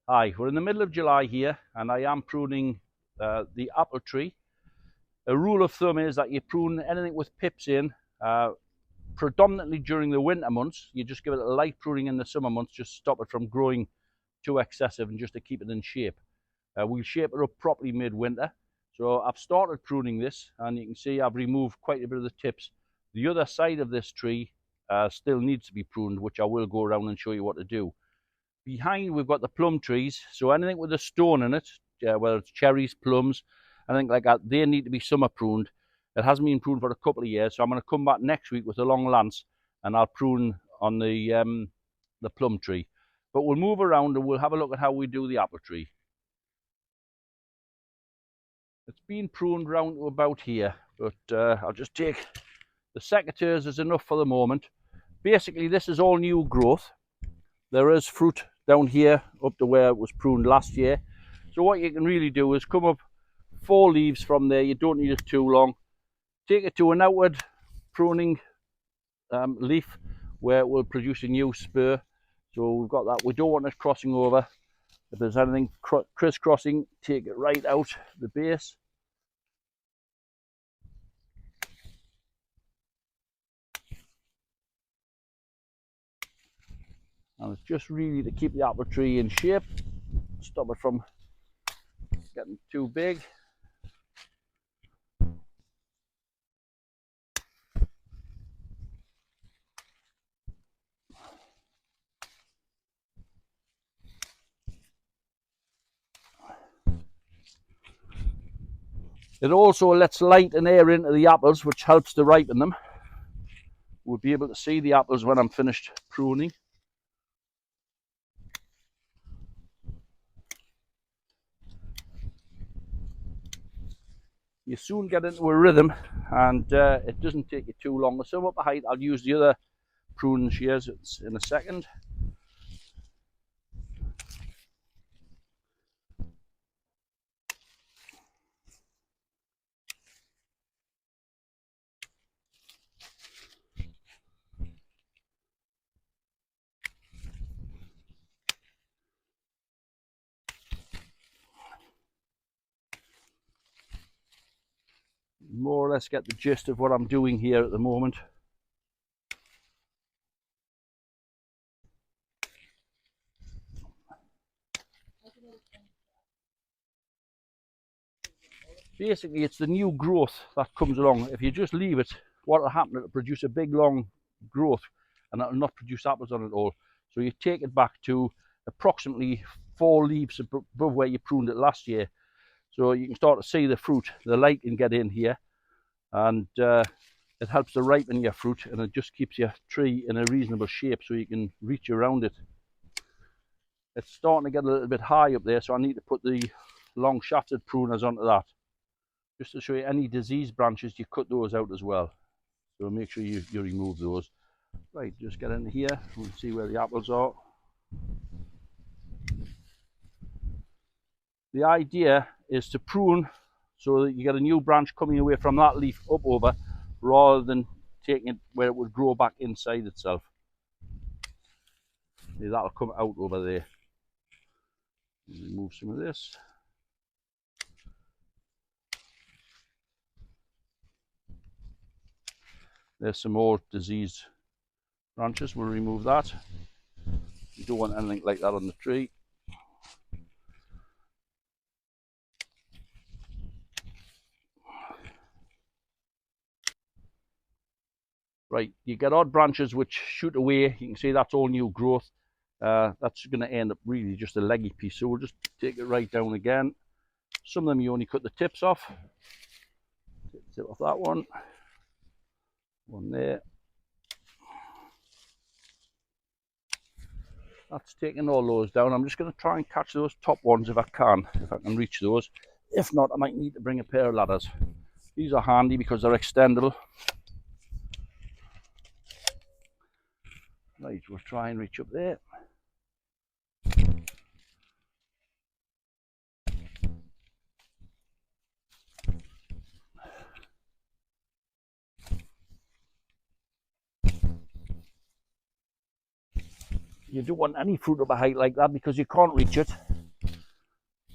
Hi, we're in the middle of July here, and I am pruning the apple tree. A rule of thumb is that you prune anything with pips in, predominantly during the winter months. You just give it a light pruning in the summer months, just stop it from growing too excessive and just to keep it in shape. We'll shape it up properly mid-winter. So I've started pruning this, and you can see I've removed quite a bit of the tips. The other side of this tree still needs to be pruned, which I will go around and show you what to do. Behind we've got the plum trees, so anything with a stone in it, whether it's cherries, plums, anything like that, they need to be summer pruned. It hasn't been pruned for a couple of years, so I'm going to come back next week with a long lance and I'll prune on the plum tree. But we'll move around and we'll have a look at how we do the apple tree. It's been pruned round to about here, but I'll just take the secateurs as enough for the moment. Basically, this is all new growth. There is fruit down here up to where it was pruned last year. So what you can really do is come up 4 leaves from there. You don't need it too long. Take it to an outward pruning leaf where it will produce a new spur. So we've got that. We don't want it crossing over. If there's anything crisscrossing, take it right out the base. And it's just really to keep the apple tree in shape, stop it from getting too big. It also lets light and air into the apples, which helps to ripen them. We'll be able to see the apples when I'm finished pruning. You soon get into a rhythm, and it doesn't take you too long. So up height, I'll use the other pruning shears in a second. More or less get the gist of what I'm doing here at the moment. Basically, it's the new growth that comes along. If you just leave it, what will happen? It'll produce a big long growth and it'll not produce apples on it all. So you take it back to approximately 4 leaves above where you pruned it last year. So you can start to see the fruit. The light can get in here, and it helps to ripen your fruit, and it just keeps your tree in a reasonable shape so you can reach around it. It's starting to get a little bit high up there, so I need to put the long shafted pruners onto that. Just to show you any diseased branches, you cut those out as well. So make sure you remove those. Right, just get into here and see where the apples are. The idea is to prune so that you get a new branch coming away from that leaf up over, rather than taking it where it would grow back inside itself. See, that'll come out over there. Remove some of this. There's some more diseased branches. We'll remove that. You don't want anything like that on the tree. Right, you get odd branches which shoot away. You can see that's all new growth. That's going to end up really just a leggy piece. So we'll just take it right down again. Some of them you only cut the tips off. Take the tip off that one. One there. That's taking all those down. I'm just going to try and catch those top ones if I can reach those. If not, I might need to bring a pair of ladders. These are handy because they're extendable. Right, we'll try and reach up there. You don't want any fruit up a height like that because you can't reach it.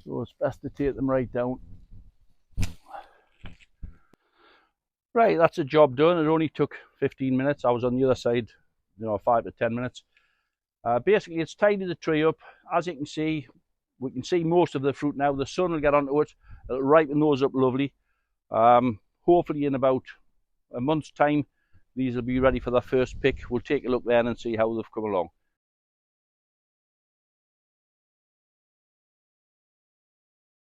So it's best to take them right down. Right, that's a job done. It only took 15 minutes. I was on the other side, 5 to 10 minutes. Basically, it's tidied the tree up. As you can see, we can see most of the fruit now. The sun will get onto it. It'll ripen those up lovely. Hopefully in about a month's time, these will be ready for their first pick. We'll take a look then and see how they've come along.